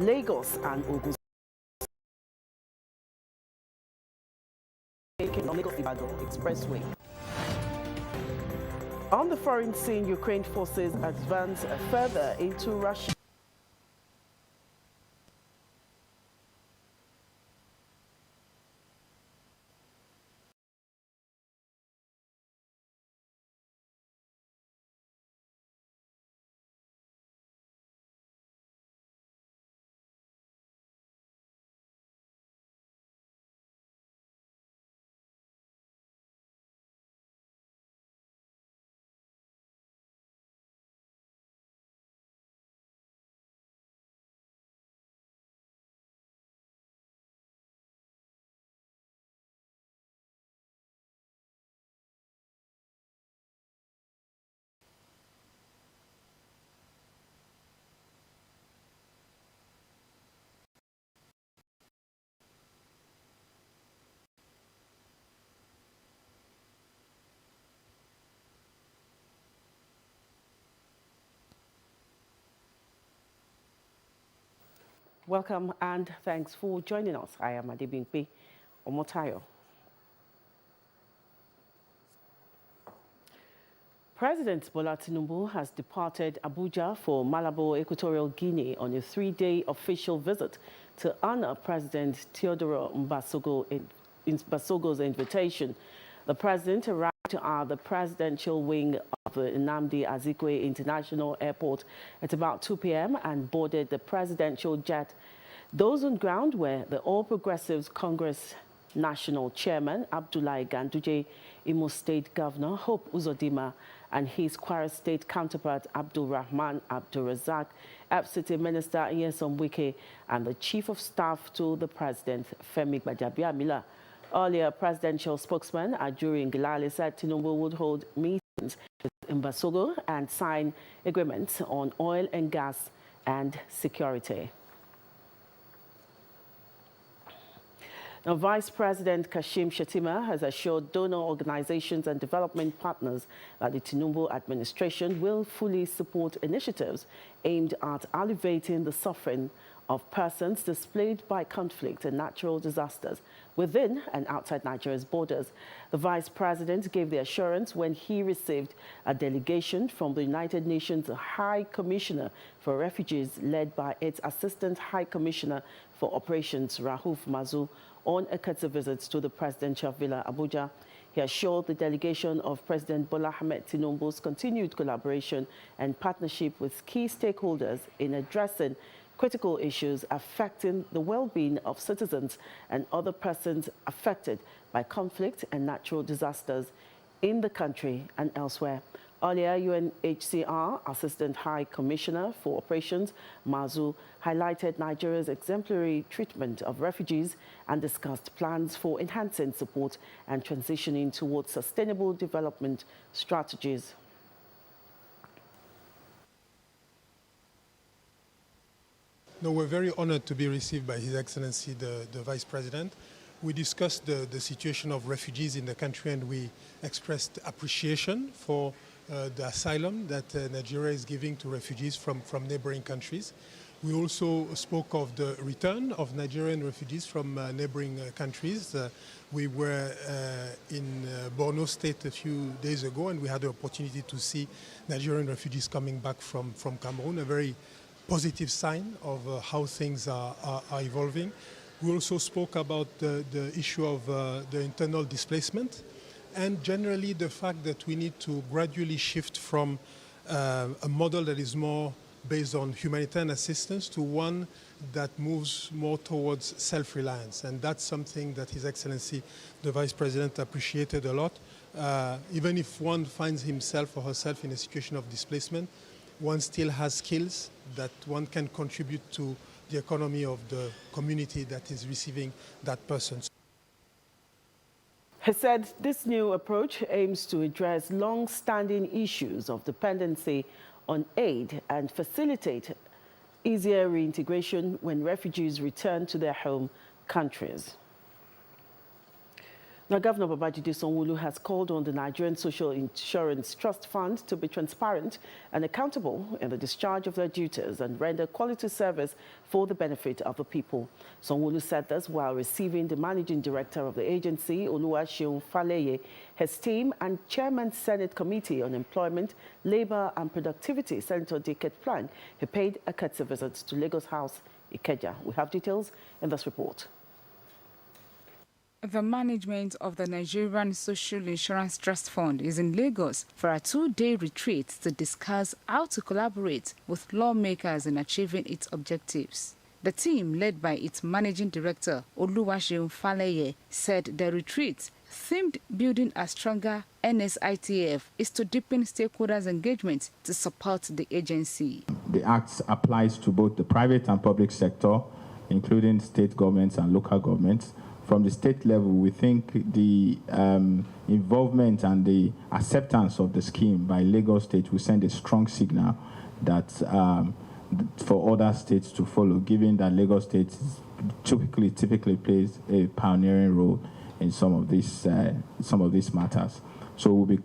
Lagos and Ogun on Lagos-Ibadan Expressway. On the foreign scene, Ukraine forces advance further into Russia. Welcome and thanks for joining us. I am Adebimpe Omotayo. President Bola Tinubu has departed Abuja for Malabo, Equatorial Guinea on a 3-day official visit to honor President Teodoro Mbasogo's invitation. The president arrived at the presidential wing of the Nnamdi Azikiwe International Airport at about 2 p.m. and boarded the presidential jet. Those on ground were the All Progressives Congress National Chairman Abdullahi Ganduje, Imo State Governor Hope Uzodinma, and his Kwara State counterpart Abdul Rahman Abdulrazak, FCT Minister Nyesom Wike, and the Chief of Staff to the President Femi Gbajabiamila. Earlier, presidential spokesman Ajuri Ngilale said Tinubu would hold meetings with Mbasogo and sign agreements on oil and gas and security. Now, Vice President Kashim Shettima has assured donor organizations and development partners that the Tinubu administration will fully support initiatives aimed at alleviating the suffering of persons displaced by conflict and natural disasters within and outside Nigeria's borders. The Vice President gave the assurance when he received a delegation from the United Nations High Commissioner for Refugees led by its Assistant High Commissioner for Operations, Rauf Mazu, on a courtesy visit to the presidential villa, Abuja. He assured the delegation of President Bola Ahmed Tinubu's continued collaboration and partnership with key stakeholders in addressing critical issues affecting the well-being of citizens and other persons affected by conflict and natural disasters in the country and elsewhere. Earlier, UNHCR Assistant High Commissioner for Operations, Mazu, highlighted Nigeria's exemplary treatment of refugees and discussed plans for enhancing support and transitioning towards sustainable development strategies. No, we're very honored to be received by His Excellency, the Vice President. We discussed the situation of refugees in the country, and we expressed appreciation for the asylum that Nigeria is giving to refugees from neighboring countries. We also spoke of the return of Nigerian refugees from neighboring countries. We were in Borno State a few days ago, and we had the opportunity to see Nigerian refugees coming back from Cameroon, a very positive sign of how things are evolving. We also spoke about the issue of the internal displacement and generally the fact that we need to gradually shift from a model that is more based on humanitarian assistance to one that moves more towards self-reliance. And that's something that His Excellency, the Vice President, appreciated a lot. Even if one finds himself or herself in a situation of displacement, one still has skills that one can contribute to the economy of the community that is receiving that person. He said this new approach aims to address long-standing issues of dependency on aid and facilitate easier reintegration when refugees return to their home countries. Now, Governor Babajide Sanwo-Olu has called on the Nigerian Social Insurance Trust Fund to be transparent and accountable in the discharge of their duties and render quality service for the benefit of the people. Sanwo-Olu said this while receiving the Managing Director of the agency, Oluwaseun Faleye, his team, and Chairman Senate Committee on Employment, Labour and Productivity, Senator Dickett Plank, who paid a courtesy visit to Lagos House, Ikeja. We have details in this report. The management of the Nigerian Social Insurance Trust Fund is in Lagos for a 2-day retreat to discuss how to collaborate with lawmakers in achieving its objectives. The team, led by its Managing Director, Oluwaseun Faleye, said the retreat, themed Building a Stronger NSITF, is to deepen stakeholders' engagement to support the agency. The Act applies to both the private and public sector, including state governments and local governments. From the state level, we think the involvement and the acceptance of the scheme by Lagos State will send a strong signal that for other states to follow, given that Lagos State typically plays a pioneering role in some of these matters. So we'll be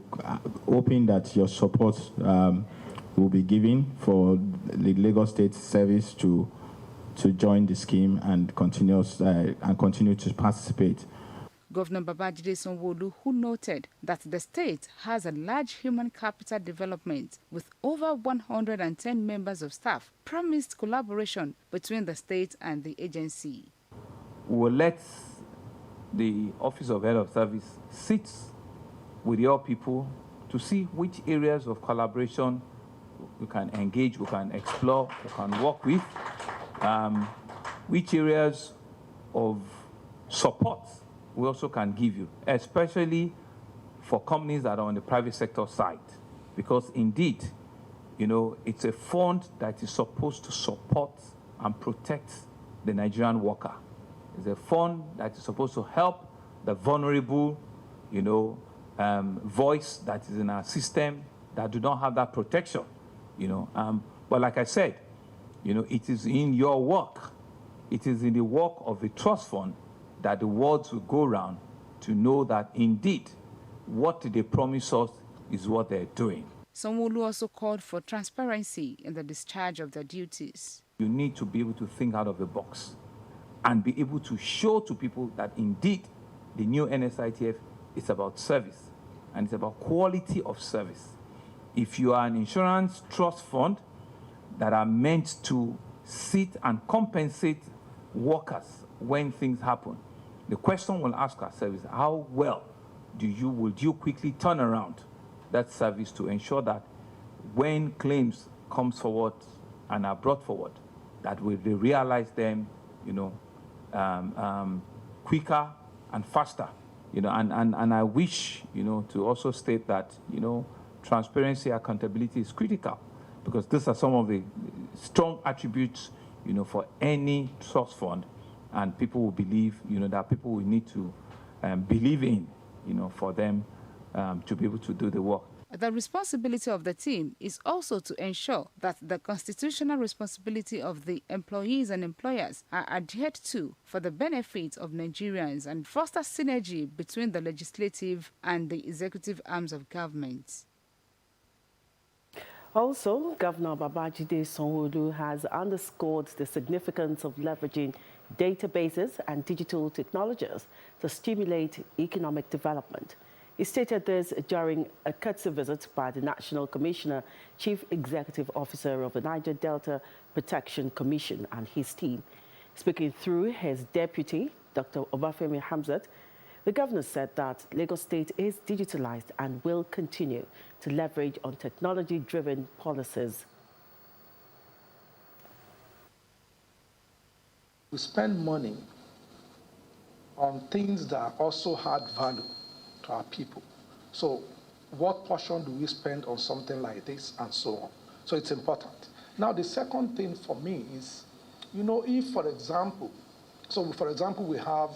hoping that your support will be given for the Lagos State service to join the scheme and continue to participate. Governor Babajide Sanwo-Olu, who noted that the state has a large human capital development with over 110 members of staff, promised collaboration between the state and the agency. We will let the Office of Head of Service sit with your people to see which areas of collaboration we can engage, we can explore, we can work with. Which areas of support we also can give you, especially for companies that are on the private sector side. Because indeed, you know, it's a fund that is supposed to support and protect the Nigerian worker. It's a fund that is supposed to help the vulnerable, you know, voice that is in our system that do not have that protection, you know. But like I said, you know, it is in your work, it is in the work of the trust fund that the words will go around to know that indeed what they promise us is what they're doing. Sanwo-Olu also called for transparency in the discharge of their duties. You need to be able to think out of the box and be able to show to people that indeed the new NSITF is about service and it's about quality of service. If you are an insurance trust fund that are meant to sit and compensate workers when things happen, the question we'll ask ourselves is how well would you quickly turn around that service to ensure that when claims comes forward and are brought forward, that we realize them, you know, quicker and faster, you know, and I wish, you know, to also state that, you know, transparency, accountability is critical, because these are some of the strong attributes, you know, for any trust fund, and people will believe, you know, that people will need to believe in, you know, for them to be able to do the work. The responsibility of the team is also to ensure that the constitutional responsibility of the employees and employers are adhered to for the benefit of Nigerians and foster synergy between the legislative and the executive arms of government. Also, Governor Babajide Sanwo-Olu has underscored the significance of leveraging databases and digital technologies to stimulate economic development. He stated this during a courtesy visit by the National Commissioner, Chief Executive Officer of the Niger Delta Protection Commission, and his team. Speaking through his deputy, Dr. Obafemi Hamzat, the governor said that Lagos State is digitalized and will continue to leverage on technology-driven policies. We spend money on things that also add value to our people. So what portion do we spend on something like this and so on? So it's important. Now, the second thing for me is, you know, if, for example, we have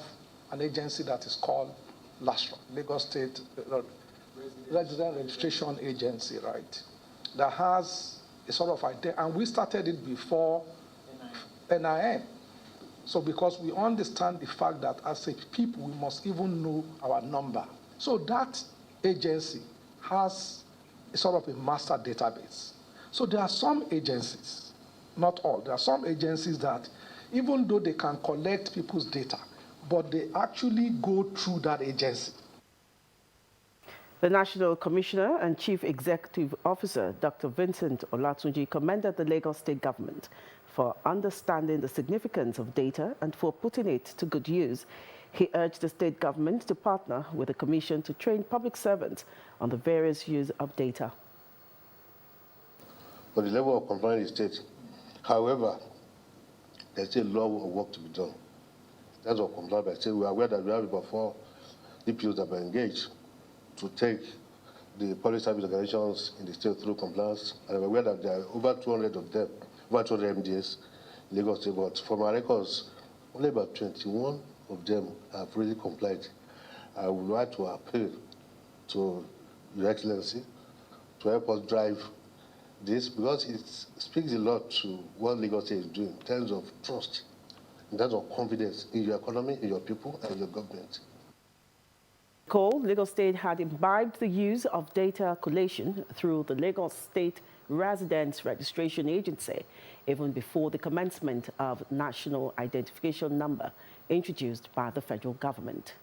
an agency that is called LASTRA, Lagos State Resident Registration Agency, right? That has a sort of idea, and we started it before NIN. So because we understand the fact that as a people, we must even know our number. So that agency has a sort of a master database. So there are some agencies, not all, there are some agencies that even though they can collect people's data, but they actually go through that agency. The National Commissioner and Chief Executive Officer, Dr. Vincent Olatunji, commended the Lagos State Government for understanding the significance of data and for putting it to good use. He urged the state government to partner with the Commission to train public servants on the various use of data. But the level of compliance is state. However, there's still a lot of work to be done. That's what compliance by state. We are aware that we have about 4 DPOs that were engaged to take the public service organizations in the state through compliance. And we're aware that there are over 200 of them, over 200 MDS in Lagos State. But from our records, only about 21 of them have really complied. I would like to appeal to Your Excellency to help us drive this, because it speaks a lot to what Lagos State is doing in terms of trust, in terms of confidence in your economy, in your people, and your government. Lagos State had imbibed the use of data collation through the Lagos State Residence Registration Agency even before the commencement of National Identification Number introduced by the federal government.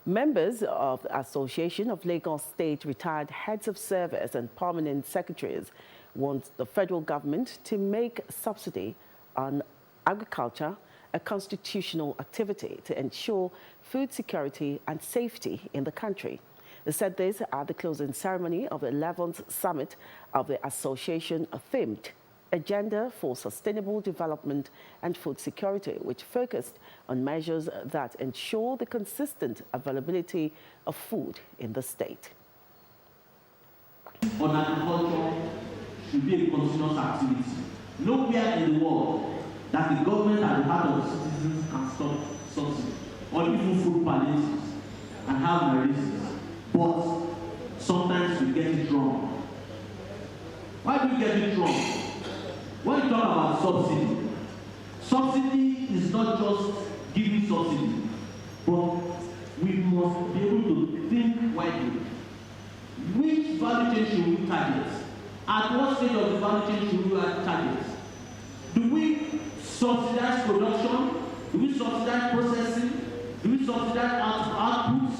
Members of the Association of Lagos State Retired Heads of Service and Permanent Secretaries want the federal government to make subsidy on agriculture a constitutional activity to ensure food security and safety in the country. They said this at the closing ceremony of the 11th Summit of the Association themed Agenda for Sustainable Development and Food Security, which focused on measures that ensure the consistent availability of food in the state. On agriculture should be a continuous activity. Nowhere in the world that the government at the heart of the citizens can stop subsidy or even food palliatives and have narratives. But sometimes we get it wrong. Why do we get it wrong? When you talk about subsidy, subsidy is not just giving subsidy, but we must be able to think widely. Which value chain should we target? At what stage of the value chain should we target? Do we subsidize production? Do we subsidize processing? Do we subsidize outputs?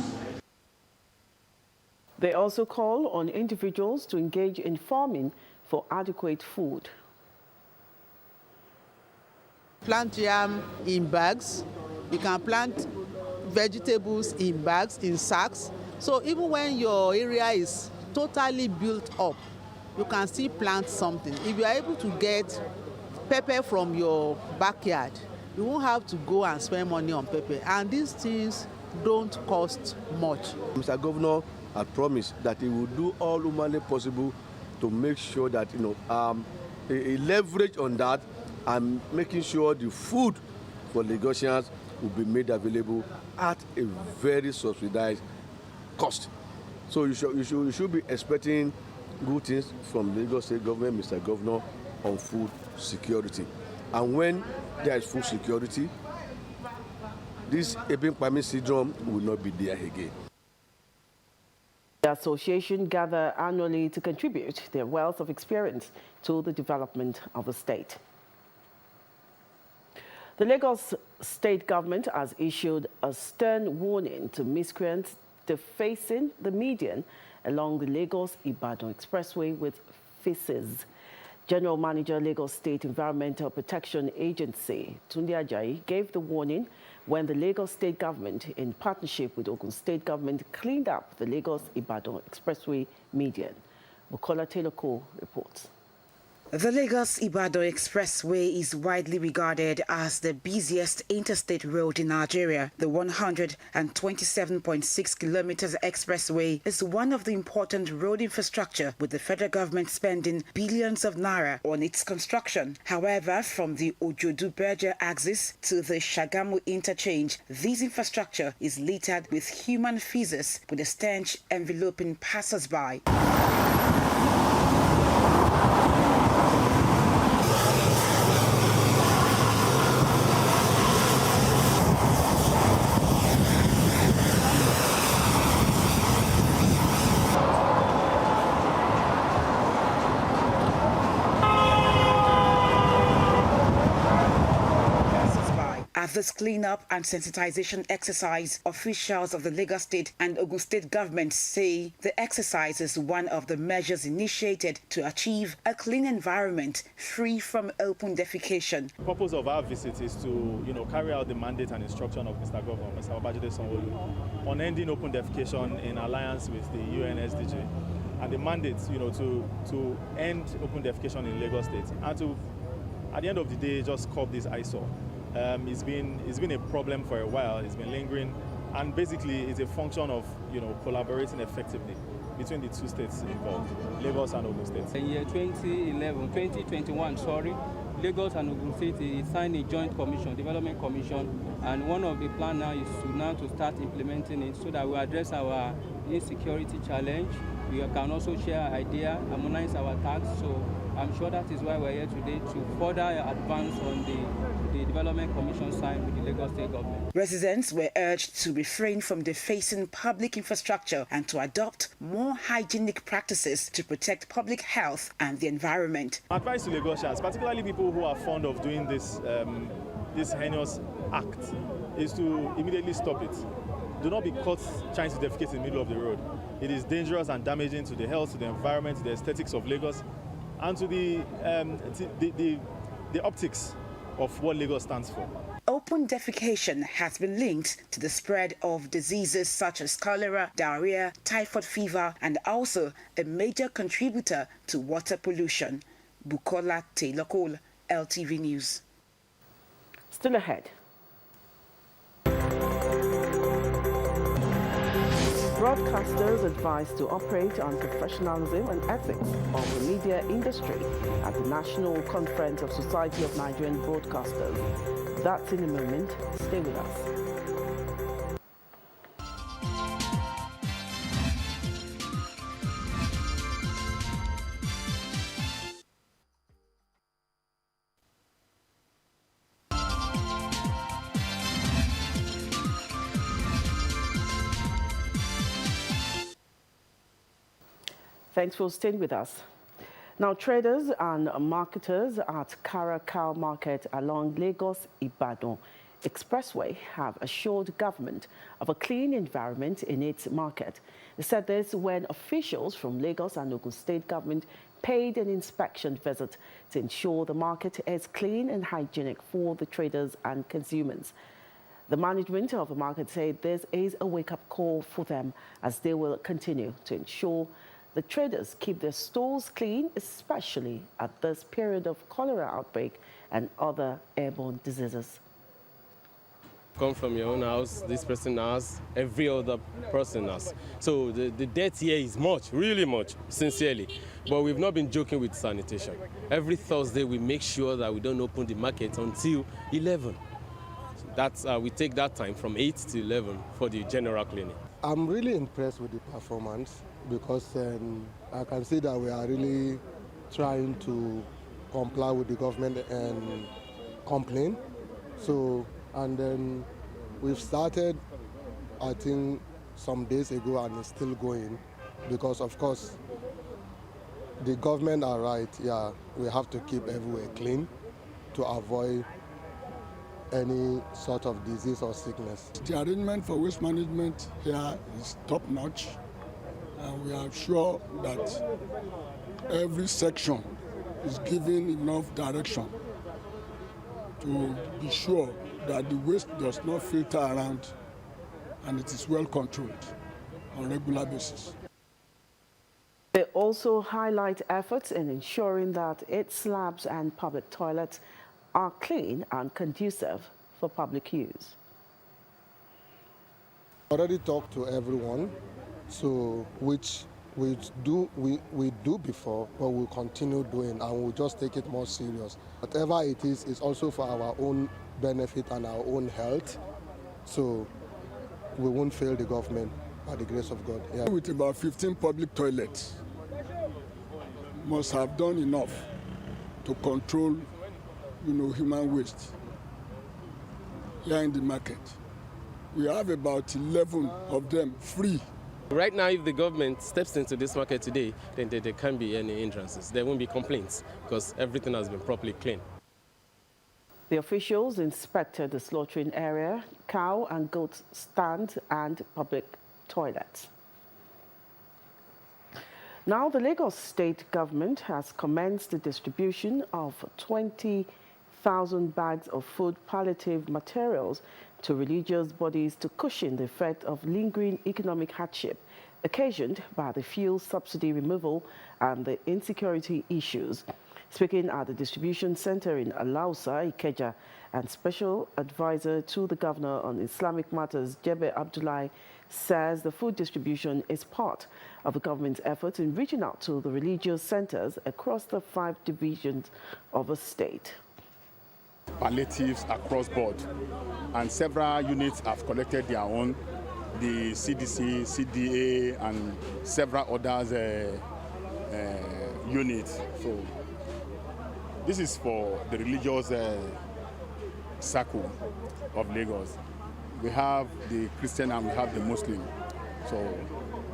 They also call on individuals to engage in farming for adequate food. Plant yam in bags. You can plant vegetables in bags, in sacks. So even when your area is totally built up, you can still plant something. If you are able to get pepper from your backyard, you won't have to go and spend money on pepper. And these things don't cost much. Mr. Governor had promised that he will do all humanly possible to make sure that a leverage on that and making sure the food for Lagosians will be made available at a very subsidized cost. So you should be expecting good things from Lagos State government, Mr. Governor, on food security. And when there is food security, this Ebin Pami syndrome will not be there again. The association gather annually to contribute their wealth of experience to the development of the state. The Lagos State government has issued a stern warning to miscreants defacing the median along the Lagos-Ibadan Expressway with feces. General Manager, Lagos State Environmental Protection Agency, Tunde Ajayi, gave the warning when the Lagos State government, in partnership with Ogun State government, cleaned up the Lagos-Ibadan Expressway median. Bukola Teloko reports. The Lagos-Ibadan Expressway is widely regarded as the busiest interstate road in Nigeria. The 127.6 kilometers expressway is one of the important road infrastructure, with the federal government spending billions of naira on its construction. However, from the Ojodu-Berger axis to the Shagamu interchange, this infrastructure is littered with human feces, with a stench enveloping passers-by. At this cleanup and sensitization exercise, officials of the Lagos State and Ogun State governments say the exercise is one of the measures initiated to achieve a clean environment free from open defecation. The purpose of our visit is to, carry out the mandate and instruction of Mr. Governor, Mr. Babajide Sanwo-Olu, on ending open defecation in alliance with the UNSDG, and the mandate, to end open defecation in Lagos State, and to, at the end of the day, just curb this eyesore. It's been a problem for a while. It's been lingering, and basically, it's a function of collaborating effectively between the two states involved, Lagos and Ogun State. In year 2021, Lagos and Ogun State signed a joint commission, development commission, and one of the plans now is to start implementing it so that we address our insecurity challenge. We can also share ideas, harmonize our tasks. So I'm sure that is why we're here today, to further advance on the development commission signed with the Lagos State government. Residents were urged to refrain from defacing public infrastructure and to adopt more hygienic practices to protect public health and the environment. Advice to Lagosians, particularly people who are fond of doing this heinous act, is to immediately stop it. Do not be caught trying to defecate in the middle of the road. It is dangerous and damaging to the health, to the environment, to the aesthetics of Lagos, and to the optics of what Lagos stands for. Open defecation has been linked to the spread of diseases such as cholera, diarrhea, typhoid fever, and also a major contributor to water pollution. Bukola Taylor-Cole, LTV News. Still ahead. Broadcasters advised to operate on professionalism and ethics of the media industry at the National Conference of Society of Nigerian Broadcasters. That's in a moment. Stay with us. Thanks for staying with us. Now, traders and marketers at Kara Cow Market along Lagos-Ibadan Expressway have assured government of a clean environment in its market. They said this when officials from Lagos and Ogun State government paid an inspection visit to ensure the market is clean and hygienic for the traders and consumers. The management of the market said this is a wake-up call for them as they will continue to ensure the traders keep their stores clean, especially at this period of cholera outbreak and other airborne diseases. Come from your own house, this person's house, every other person's house. So the debt here is much, really much, sincerely. But we've not been joking with sanitation. Every Thursday we make sure that we don't open the market until 11. That's we take that time from 8 to 11 for the general cleaning. I'm really impressed with the performance because I can see that we are really trying to comply with the government and complain. So, and then we've started, I think, some days ago and it's still going because, of course, the government are right. Yeah, we have to keep everywhere clean to avoid any sort of disease or sickness. The arrangement for waste management here is top-notch, and we are sure that every section is given enough direction to be sure that the waste does not filter around and it is well controlled on a regular basis. They also highlight efforts in ensuring that its slabs and public toilets are clean and conducive for public use. Already talked to everyone, so which we do before, but we'll continue doing, and we'll just take it more serious. Whatever it is also for our own benefit and our own health, so we won't fail the government by the grace of God. Yeah. With about 15 public toilets, must have done enough to control human waste here in the market. We have about 11 of them free. Right now, if the government steps into this market today, then there can't be any hindrances. There won't be complaints because everything has been properly cleaned. The officials inspected the slaughtering area, cow and goat stand and public toilets. Now, the Lagos State government has commenced the distribution of 20,000 bags of food palliative materials to religious bodies to cushion the effect of lingering economic hardship occasioned by the fuel subsidy removal and the insecurity issues. Speaking at the distribution center in Alausa, Ikeja, and Special Advisor to the Governor on Islamic Matters, Jebe Abdullahi, says the food distribution is part of the government's efforts in reaching out to the religious centers across the 5 divisions of the state. Palliatives across board, and several units have collected their own, the CDC, CDA, and several others units. So this is for the religious circle of Lagos. We have the Christian and we have the Muslim. So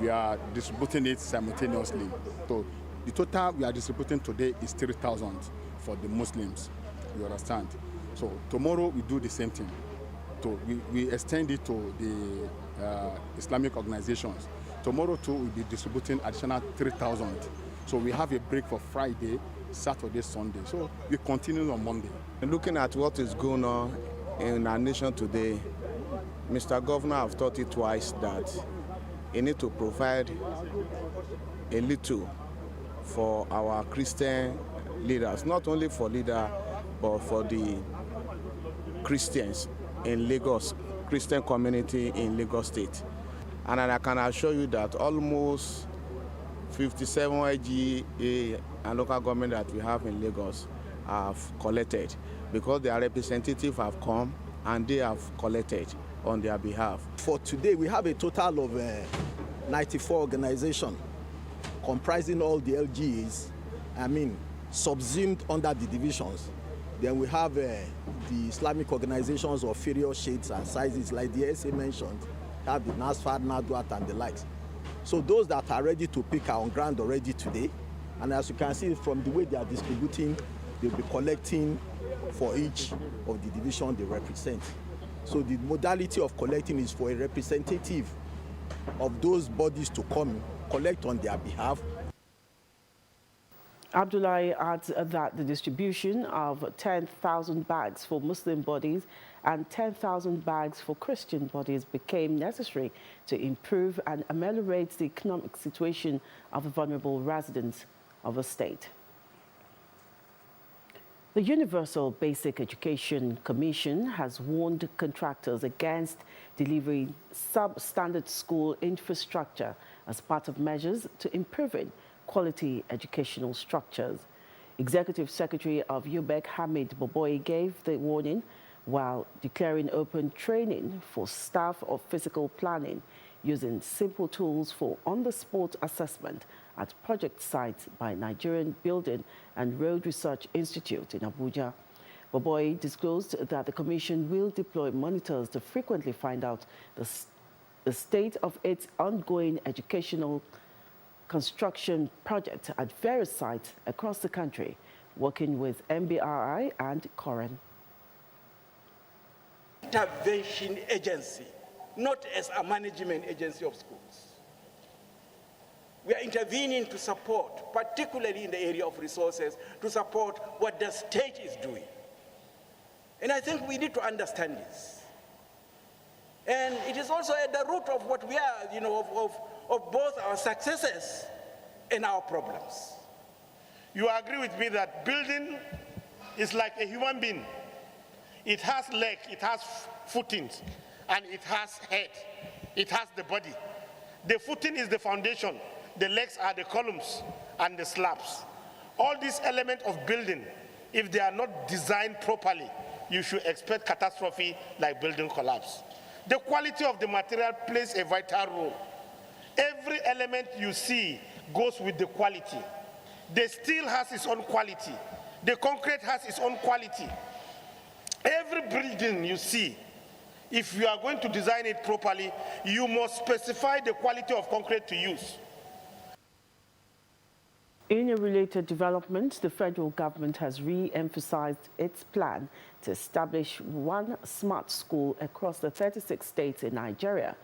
we are distributing it simultaneously. So the total we are distributing today is 3,000 for the Muslims, you understand? So tomorrow we do the same thing. So we extend it to the Islamic organizations. Tomorrow too we'll be distributing additional 3,000. So we have a break for Friday, Saturday, Sunday. So we continue on Monday. Looking at what is going on in our nation today, Mr. Governor have thought it twice that he need to provide a little for our Christian leaders, not only for leaders, but for the Christians in Lagos, Christian community in Lagos State. And I can assure you that almost 57 IGA and local government that we have in Lagos have collected, because their representatives have come and they have collected on their behalf. For today, we have a total of 94 organizations comprising all the LGAs, subsumed under the divisions. Then we have the Islamic organizations of various shades and sizes, like the SA mentioned, have the NASFAD, NADWAT, and the likes. So those that are ready to pick are on ground already today. And as you can see from the way they are distributing, they'll be collecting for each of the division they represent. So the modality of collecting is for a representative of those bodies to come collect on their behalf. Abdullahi adds that the distribution of 10,000 bags for Muslim bodies and 10,000 bags for Christian bodies became necessary to improve and ameliorate the economic situation of the vulnerable residents of the state. The Universal Basic Education Commission has warned contractors against delivering substandard school infrastructure as part of measures to improving quality educational structures. Executive Secretary of UBEC, Hamid Boboyi, gave the warning while declaring open training for staff of physical planning using simple tools for on-the-spot assessment at project sites by Nigerian Building and Road Research Institute in Abuja. Boboyi disclosed that the Commission will deploy monitors to frequently find out the state of its ongoing educational construction projects at various sites across the country, working with MBRI and Koren. Intervention agency, not as a management agency of schools. We are intervening to support, particularly in the area of resources, to support what the state is doing. And I think we need to understand this. And it is also at the root of what we are, of both our successes and our problems. You agree with me that building is like a human being. It has legs, it has footings, and it has head. It has the body. The footing is the foundation. The legs are the columns and the slabs. All these elements of building, if they are not designed properly, you should expect catastrophe like building collapse. The quality of the material plays a vital role. Every element you see goes with the quality. The steel has its own quality. The concrete has its own quality. Every building you see, if you are going to design it properly, you must specify the quality of concrete to use. In a related development, the federal government has re-emphasized its plan to establish one smart school across the 36 states in Nigeria.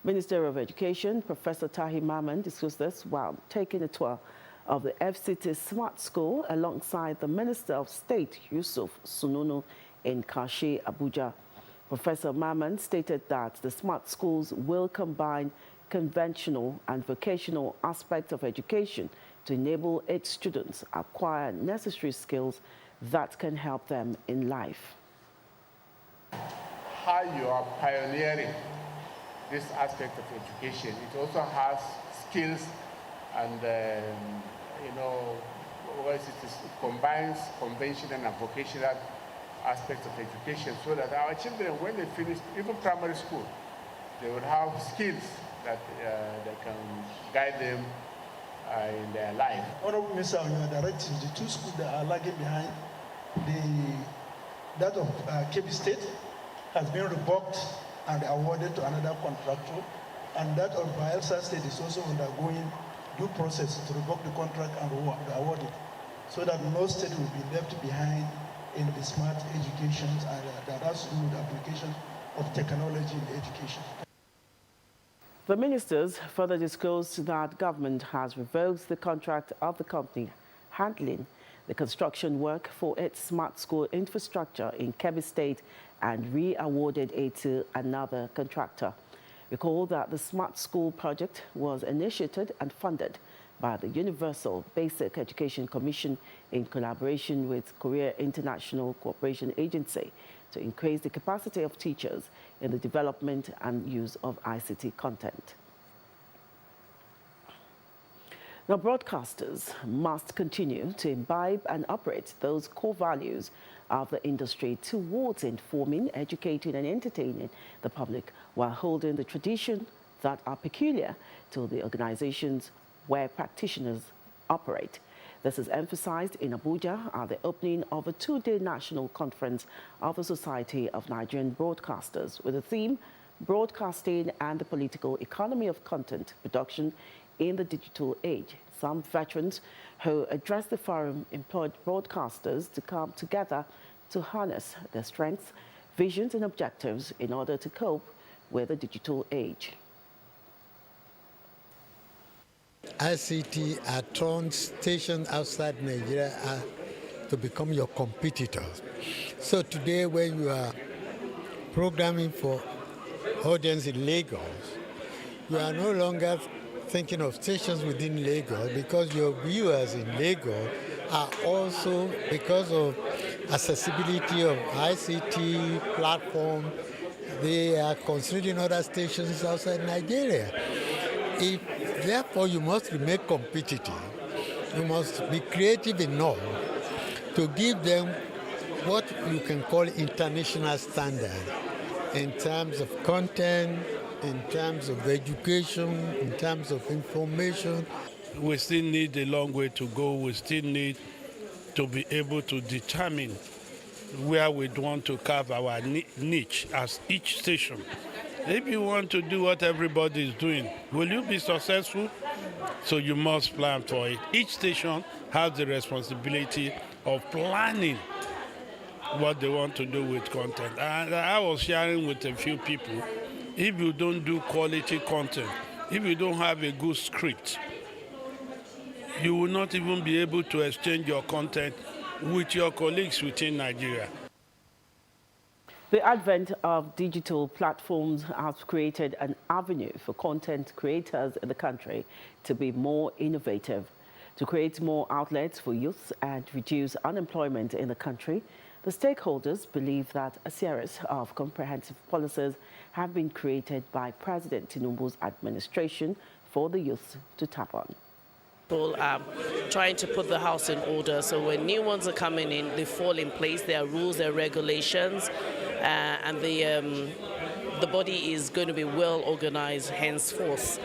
Minister of Education, Professor Tahi Mamman, discussed this while taking a tour of the FCT Smart School alongside the Minister of State, Yusuf Sununu, in Kashi, Abuja. Professor Mamman stated that the smart schools will combine conventional and vocational aspects of education to enable its students acquire necessary skills that can help them in life. How you are pioneering this aspect of education, it also has skills and, it combines conventional and vocational aspects of education so that our children, when they finish even primary school, they will have skills that they can guide them in their life. Honorable Minister, on your directives, the two schools that are lagging behind, that of Kebbi State has been revoked and awarded to another contractor, and that of Bayelsa State is also undergoing due process to revoke the contract and award it, so that no state will be left behind in the smart education, and that has to do with the application of technology in education. The ministers further disclosed that government has revoked the contract of the company handling the construction work for its smart school infrastructure in Kebbi State and re-awarded it to another contractor. Recall that the smart school project was initiated and funded by the Universal Basic Education Commission in collaboration with Korea International Cooperation Agency to increase the capacity of teachers in the development and use of ICT content. Now, broadcasters must continue to imbibe and operate those core values of the industry towards informing, educating and entertaining the public while holding the traditions that are peculiar to the organizations where practitioners operate. This is emphasized in Abuja at the opening of a two-day national conference of the Society of Nigerian Broadcasters with the theme Broadcasting and the Political Economy of Content Production in the Digital Age. Some veterans who addressed the forum employed broadcasters to come together to harness their strengths, visions and objectives in order to cope with the digital age. ICT are turned stations outside Nigeria to become your competitors. So today when you are programming for audience in Lagos, you are no longer thinking of stations within Lagos because your viewers in Lagos are also, because of accessibility of ICT platform, they are considering other stations outside Nigeria. Therefore, you must remain competitive. You must be creative enough to give them what you can call international standard in terms of content, in terms of education, in terms of information. We still need a long way to go. We still need to be able to determine where we want to carve our niche as each station. If you want to do what everybody is doing, will you be successful? So you must plan for it. Each station has the responsibility of planning what they want to do with content. And I was sharing with a few people, if you don't do quality content, if you don't have a good script, you will not even be able to exchange your content with your colleagues within Nigeria. The advent of digital platforms has created an avenue for content creators in the country to be more innovative. To create more outlets for youth and reduce unemployment in the country, the stakeholders believe that a series of comprehensive policies have been created by President Tinubu's administration for the youth to tap on. People are trying to put the house in order, so when new ones are coming in, they fall in place. There are rules, there are regulations, and the body is going to be well organized henceforth.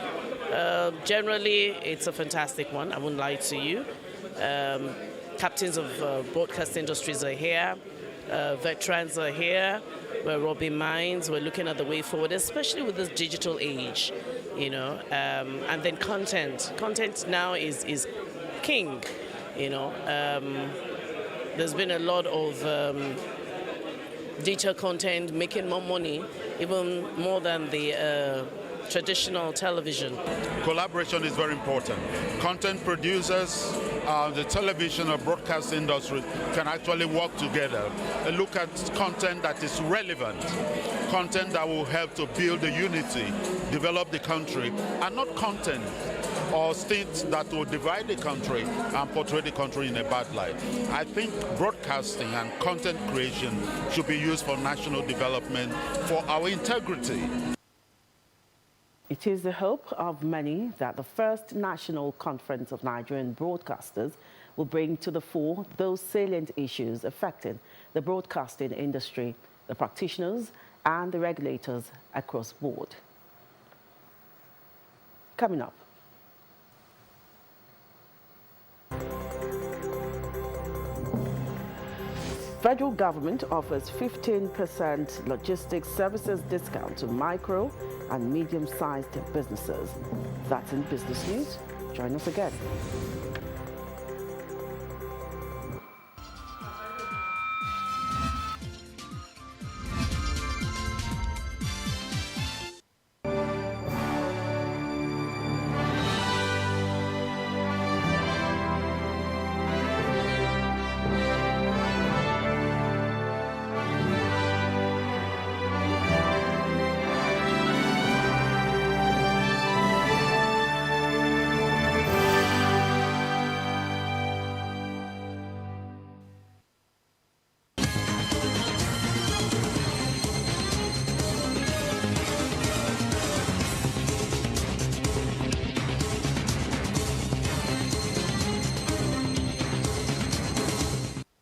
Generally, it's a fantastic one, I won't lie to you. Captains of broadcast industries are here, veterans are here, we're rubbing minds, we're looking at the way forward, especially with this digital age, you know, and then content. Content now is king. You know, there's been a lot of digital content making more money, even more than the traditional television. Collaboration is very important. Content producers, the television or broadcast industry can actually work together and look at content that is relevant, content that will help to build the unity, develop the country, and not content or stints that will divide the country and portray the country in a bad light. I think broadcasting and content creation should be used for national development, for our integrity. It is the hope of many that the first National Conference of Nigerian Broadcasters will bring to the fore those salient issues affecting the broadcasting industry, the practitioners and the regulators across board. Coming up. Federal government offers 15% logistics services discount to micro and medium-sized businesses. That's in Business News. Join us again.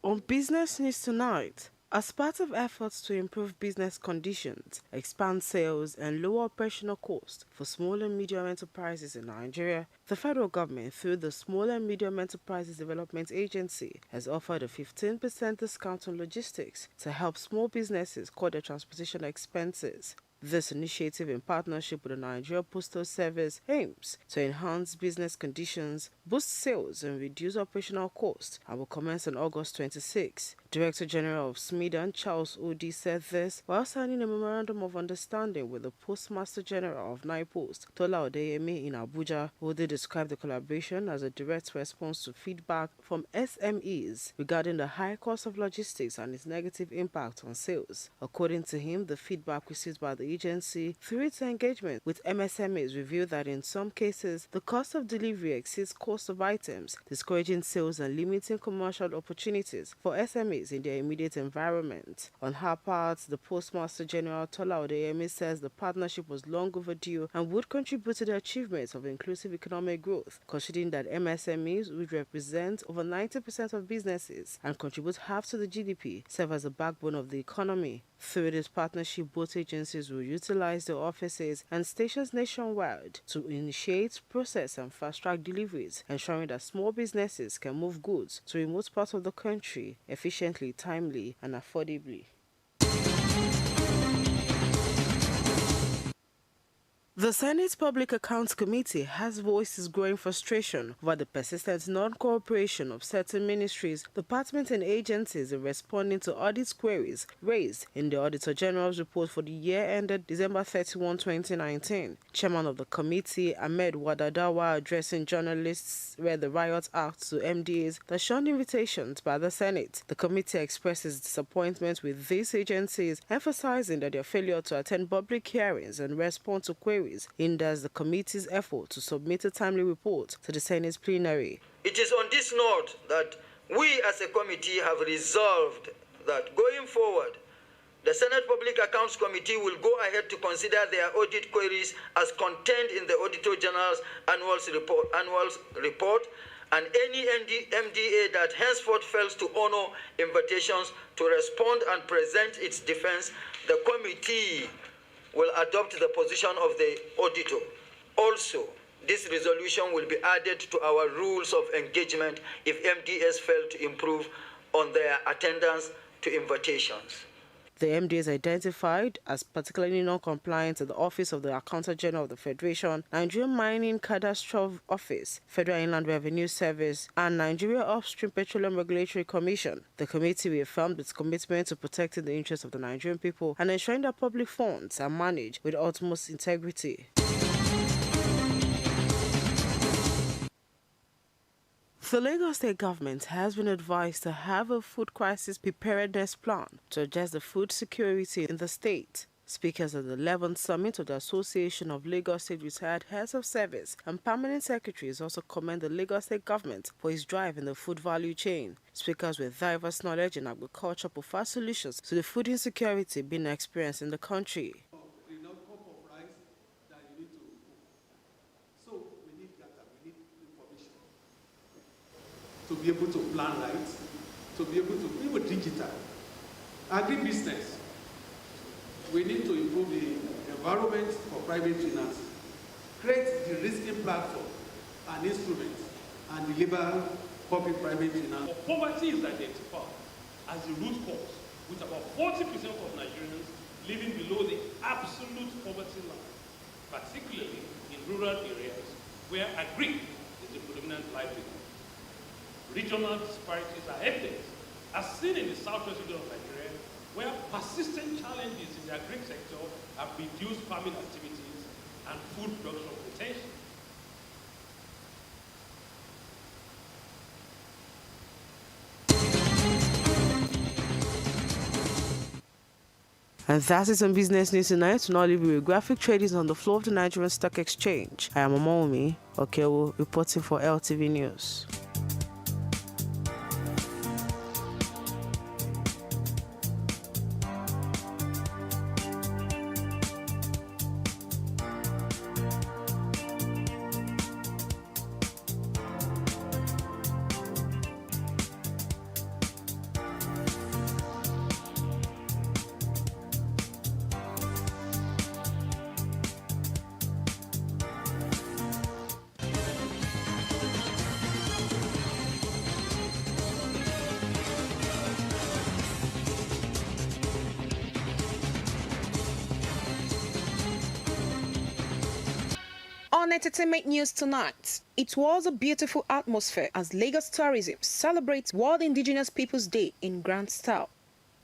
On Business News tonight, as part of efforts to improve business conditions, expand sales and lower operational costs for small and medium enterprises in Nigeria, the federal government, through the Small and Medium Enterprises Development Agency, has offered a 15% discount on logistics to help small businesses cut their transportation expenses. This initiative, in partnership with the Nigeria Postal Service, aims to enhance business conditions, boost sales and reduce operational costs, and will commence on August 26. Director General of SMEDAN, Charles Odi, said this while signing a memorandum of understanding with the Postmaster General of NIPOST, Tola Odeyemi, in Abuja. Odi described the collaboration as a direct response to feedback from SMEs regarding the high cost of logistics and its negative impact on sales. According to him, the feedback received by the agency through its engagement with MSMEs revealed that in some cases, the cost of delivery exceeds cost of items, discouraging sales and limiting commercial opportunities for SMEs in their immediate environment. On her part, the Postmaster General Tola Odeyemi says the partnership was long overdue and would contribute to the achievements of inclusive economic growth, considering that MSMEs, which represent over 90% of businesses and contribute half to the GDP, serve as the backbone of the economy. Through this partnership, both agencies will utilize their offices and stations nationwide to initiate, process, and fast-track deliveries, ensuring that small businesses can move goods to remote parts of the country efficiently, timely, and affordably. The Senate Public Accounts Committee has voiced its growing frustration over the persistent non-cooperation of certain ministries, departments and agencies in responding to audit queries raised in the Auditor General's report for the year ended December 31, 2019. Chairman of the committee, Ahmed Wadadawa, addressing journalists read the Riot Act to MDAs that shunned invitations by the Senate. The committee expresses disappointment with these agencies, emphasizing that their failure to attend public hearings and respond to queries hinders the committee's effort to submit a timely report to the Senate's plenary. It is on this note that we as a committee have resolved that going forward, the Senate Public Accounts Committee will go ahead to consider their audit queries as contained in the Auditor General's annual report, and any MDA that henceforth fails to honor invitations to respond and present its defense, the committee will adopt the position of the auditor. Also, this resolution will be added to our rules of engagement if MDS fail to improve on their attendance to invitations. The MDs identified as particularly non-compliant at the Office of the Accountant General of the Federation, Nigerian Mining Cadastral Office, Federal Inland Revenue Service, and Nigeria Upstream Petroleum Regulatory Commission. The committee reaffirmed its commitment to protecting the interests of the Nigerian people and ensuring that public funds are managed with utmost integrity. The Lagos State government has been advised to have a food crisis preparedness plan to address the food security in the state. Speakers at the 11th Summit of the Association of Lagos State Retired Heads of Service and Permanent Secretaries also commend the Lagos State government for its drive in the food value chain. Speakers with diverse knowledge in agriculture prefer solutions to the food insecurity being experienced in the country. To be able to plan right, to be able to, even digital. Agribusiness, we need to improve the environment for private finance, create the risking platform and instruments, and deliver public-private finance. Poverty is identified as the root cause, with about 40% of Nigerians living below the absolute poverty line, particularly in rural areas where agri is the predominant livelihood. Regional disparities are evident, as seen in the southwest region of Nigeria, where persistent challenges in the agri sector have reduced farming activities and food production potential. And that is on Business News Tonight. Tonight we'll be graphic trading on the floor of the Nigerian Stock Exchange. I am Omomi Okewo, reporting for LTV News. On entertainment news tonight, it was a beautiful atmosphere as Lagos Tourism celebrates World Indigenous Peoples Day in grand style,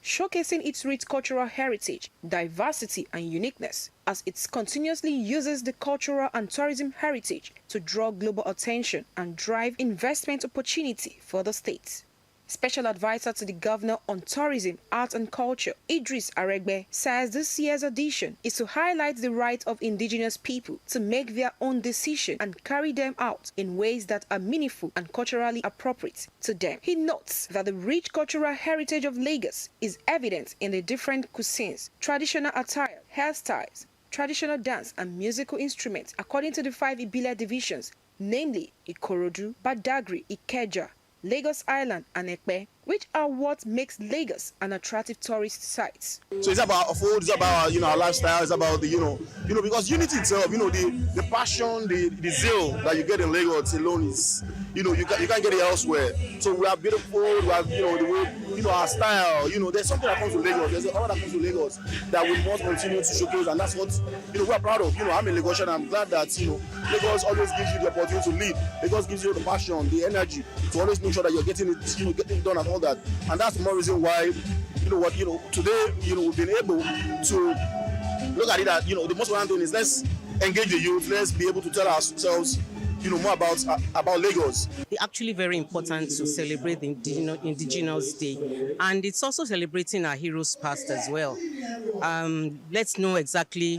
showcasing its rich cultural heritage, diversity and uniqueness as it continuously uses the cultural and tourism heritage to draw global attention and drive investment opportunity for the state. Special Advisor to the Governor on Tourism, Art and Culture, Idris Aregbe, says this year's edition is to highlight the right of indigenous people to make their own decisions and carry them out in ways that are meaningful and culturally appropriate to them. He notes that the rich cultural heritage of Lagos is evident in the different cuisines, traditional attire, hairstyles, traditional dance and musical instruments according to the 5 Ibile divisions, namely Ikorodu, Badagry, Ikeja, Lagos Island and Ekpe, which are what makes Lagos an attractive tourist site. So it's about food, it's about our lifestyle, it's about the because unity itself, the passion, the zeal that you get in Lagos alone is you can't get it elsewhere. So we are beautiful, we have the way our style, there's something that comes to Lagos, there's a lot that comes to Lagos that we must continue to showcase, and that's what we're proud of. I'm a Lagosian, I'm glad that Lagos always gives you the opportunity to lead. Lagos gives you the passion, the energy to always make sure that you're getting it, getting it done and all that. And that's the more reason why, today, we've been able to look at it that, the most important thing is let's engage the youth, let's be able to tell ourselves, more about Lagos. It's actually very important to celebrate the Indigenous Day, and it's also celebrating our heroes past as well. Let's know exactly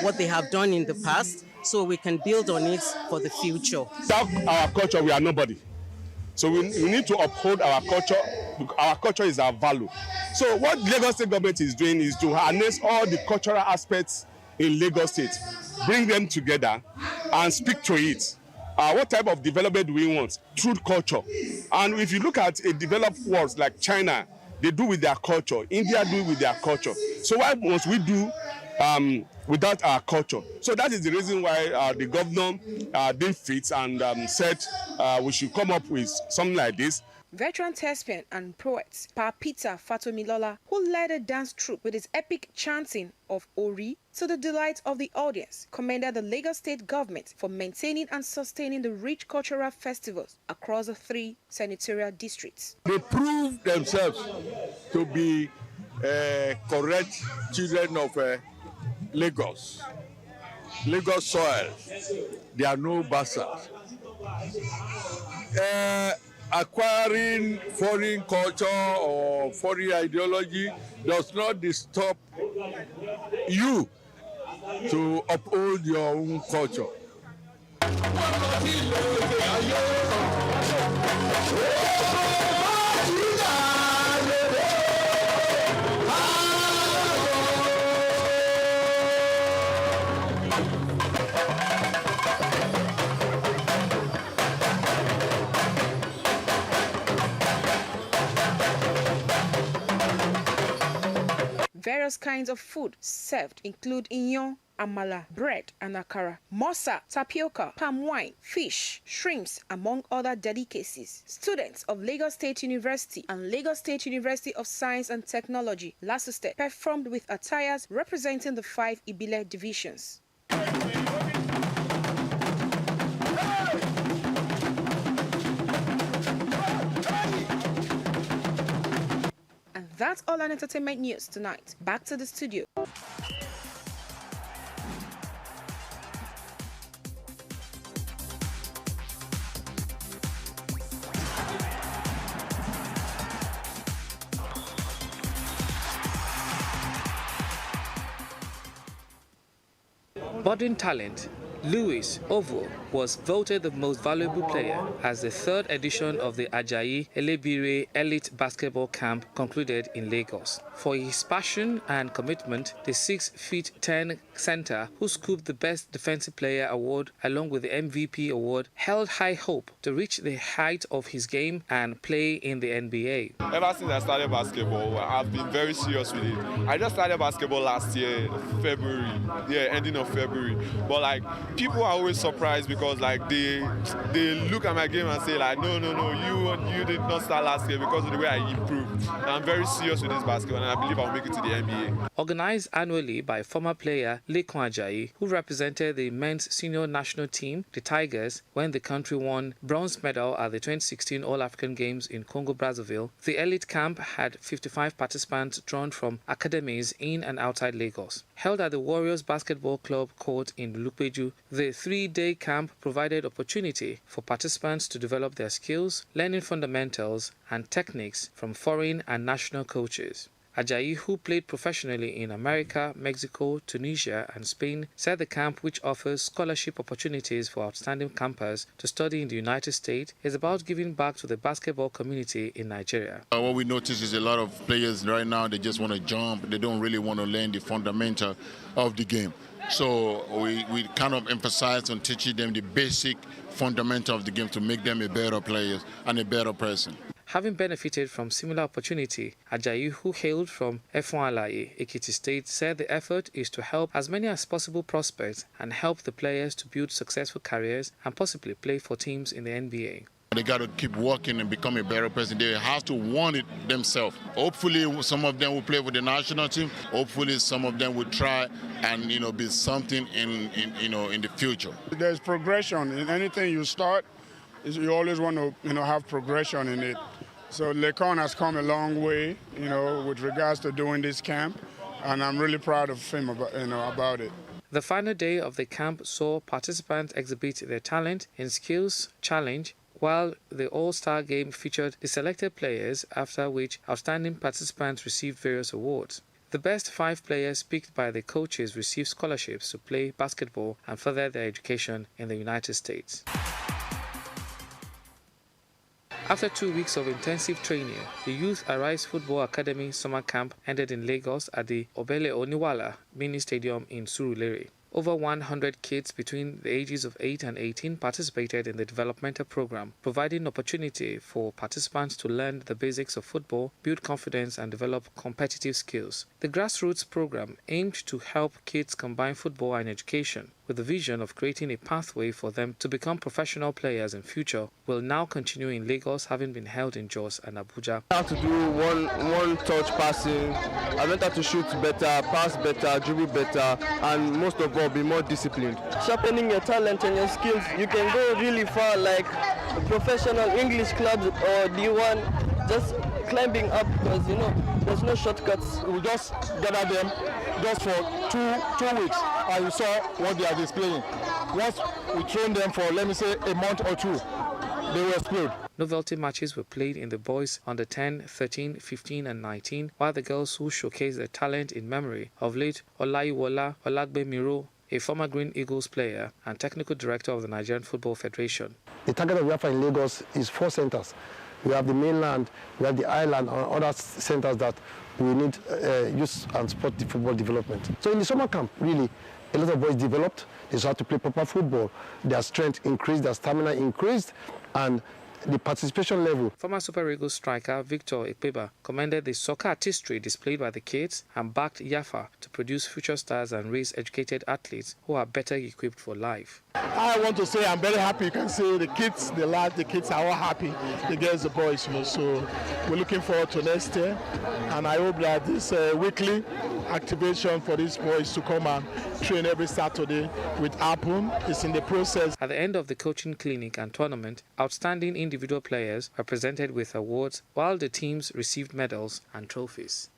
what they have done in the past so we can build on it for the future. Without our culture, we are nobody. So we need to uphold our culture. Our culture is our value. So what Lagos State government is doing is to harness all the cultural aspects in Lagos State, bring them together and speak to it. What type of development do we want? Through culture. And if you look at a developed world like China, they do with their culture. India do with their culture. So why must we do without our culture? So that is the reason why the governor did fit and said we should come up with something like this. veteran thespian and poet Pa Peter Fatomilola, who led a dance troupe with his epic chanting of Ori to the delight of the audience, commended the Lagos State government for maintaining and sustaining the rich cultural festivals across the 3 senatorial districts. They proved themselves to be correct children of Lagos soil. There are no bastards. Acquiring foreign culture or foreign ideology does not disturb you to uphold your own culture. Various kinds of food served include inyo, amala, bread and akara, mosa, tapioca, palm wine, fish, shrimps, among other delicacies. Students of Lagos State University and Lagos State University of Science and Technology, LASUSTET, performed with attires representing the 5 Ibile divisions. And that's all on entertainment news tonight. Back to the studio. Budding talent Louis Ovo was voted the most valuable player as the 3rd edition of the Ajayi Elebire Elite Basketball Camp concluded in Lagos. For his passion and commitment, the 6'10" center, who scooped the Best Defensive Player award along with the MVP award, held high hope to reach the height of his game and play in the NBA. Ever since I started basketball, I've been very serious with it. I just started basketball last year, February, ending of February. But people are always surprised because they look at my game and say no, you did not start last year because of the way I improved. And I'm very serious with this basketball and I believe I'll make it to the NBA. Organized annually by former player Lekon Ajayi, who represented the men's senior national team, the Tigers, when the country won bronze medal at the 2016 All-African Games in Congo-Brazzaville, the elite camp had 55 participants drawn from academies in and outside Lagos. Held at the Warriors Basketball Club court in Lupeju, the 3-day camp provided opportunity for participants to develop their skills, learning fundamentals and techniques from foreign and national coaches. Ajayi, who played professionally in America, Mexico, Tunisia and Spain, said the camp, which offers scholarship opportunities for outstanding campers to study in the United States, is about giving back to the basketball community in Nigeria. What we notice is a lot of players right now, they just want to jump. They don't really want to learn the fundamental of the game. So we kind of emphasize on teaching them the basic fundamental of the game to make them a better player and a better person. Having benefited from similar opportunity, Ajayi, who hailed from Efon Alaye, Ekiti State, said the effort is to help as many as possible prospects and help the players to build successful careers and possibly play for teams in the NBA. They got to keep working and become a better person. They have to want it themselves. Hopefully, some of them will play with the national team. Hopefully, some of them will try and be something in the future. There's progression in anything you start. You always want to have progression in it. So Lekon has come a long way, with regards to doing this camp, and I'm really proud of him about it. The final day of the camp saw participants exhibit their talent in skills challenge, while the All-Star game featured the selected players, after which outstanding participants received various awards. The best 5 players picked by the coaches received scholarships to play basketball and further their education in the United States. After 2 weeks of intensive training, the Youth Arise Football Academy summer camp ended in Lagos at the Obele Oniwala Mini Stadium in Surulere. Over 100 kids between the ages of 8 and 18 participated in the developmental program, providing opportunity for participants to learn the basics of football, build confidence and develop competitive skills. The grassroots program aimed to help kids combine football and education. with the vision of creating a pathway for them to become professional players in future, will now continue in Lagos, having been held in Jos and Abuja. I have to do one touch passing. I learned how to shoot better, pass better, dribble better, and most of all, be more disciplined. Sharpening your talent and your skills, you can go really far, like professional English clubs or D1, just climbing up, because there's no shortcuts. We just gather them just for two weeks, and we saw what they are displaying. Once we train them for, let me say, a month or two, they will explode. Novelty matches were played in the boys under 10, 13, 15 and 19, while the girls who showcased their talent in memory of late Olaiwola Olagbemiro, a former Green Eagles player and technical director of the Nigerian Football Federation. The target of WIAFA in Lagos is 4 centers. We have the mainland, we have the island, and other centers that we need youth and sport football development. So in the summer camp, really, a lot of boys developed. They started to play proper football. Their strength increased, their stamina increased, and the participation level. Former Super Eagles striker Victor Ekpeba commended the soccer artistry displayed by the kids and backed YAFA to produce future stars and raise educated athletes who are better equipped for life. I want to say I'm very happy. You can see the kids, the lads, the kids are all happy. The girls, the boys, So we're looking forward to next year, and I hope that this weekly activation for these boys to come and train every Saturday with Apple is in the process. At the end of the coaching clinic and tournament, outstanding individual players were presented with awards, while the teams received medals and trophies.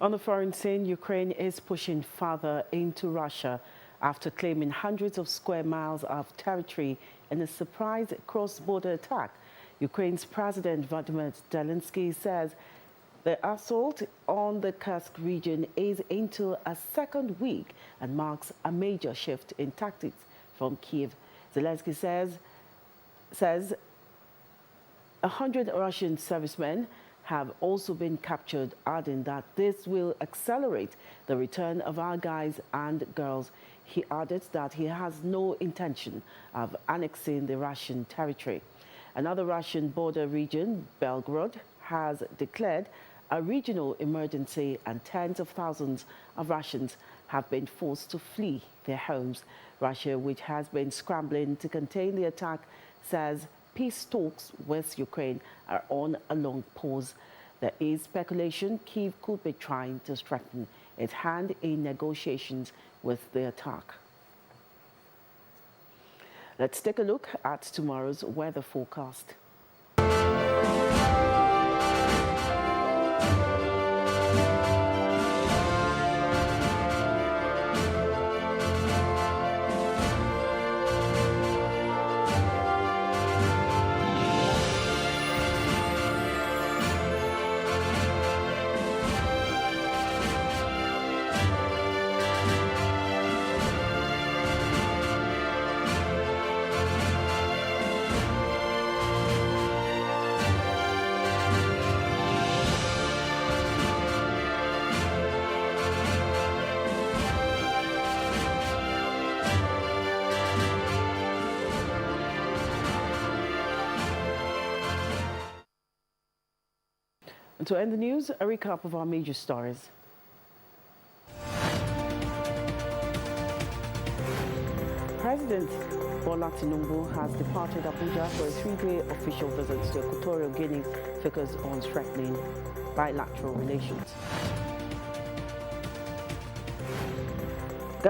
On the foreign scene, Ukraine is pushing further into Russia after claiming hundreds of square miles of territory in a surprise cross-border attack. Ukraine's President Volodymyr Zelensky says the assault on the Kursk region is into a second week and marks a major shift in tactics from Kyiv. Zelensky says 100 Russian servicemen have also been captured, adding that this will accelerate the return of our guys and girls. He added that he has no intention of annexing the Russian territory. Another Russian border region, Belgorod, has declared a regional emergency, and tens of thousands of Russians have been forced to flee their homes. Russia, which has been scrambling to contain the attack, says peace talks with Ukraine are on a long pause. There is speculation Kyiv could be trying to strengthen its hand in negotiations with the attack. Let's take a look at tomorrow's weather forecast. And to end the news, a recap of our major stories. President Bola Tinubu has departed Abuja for a 3-day official visit to Equatorial Guinea, focused on strengthening bilateral relations.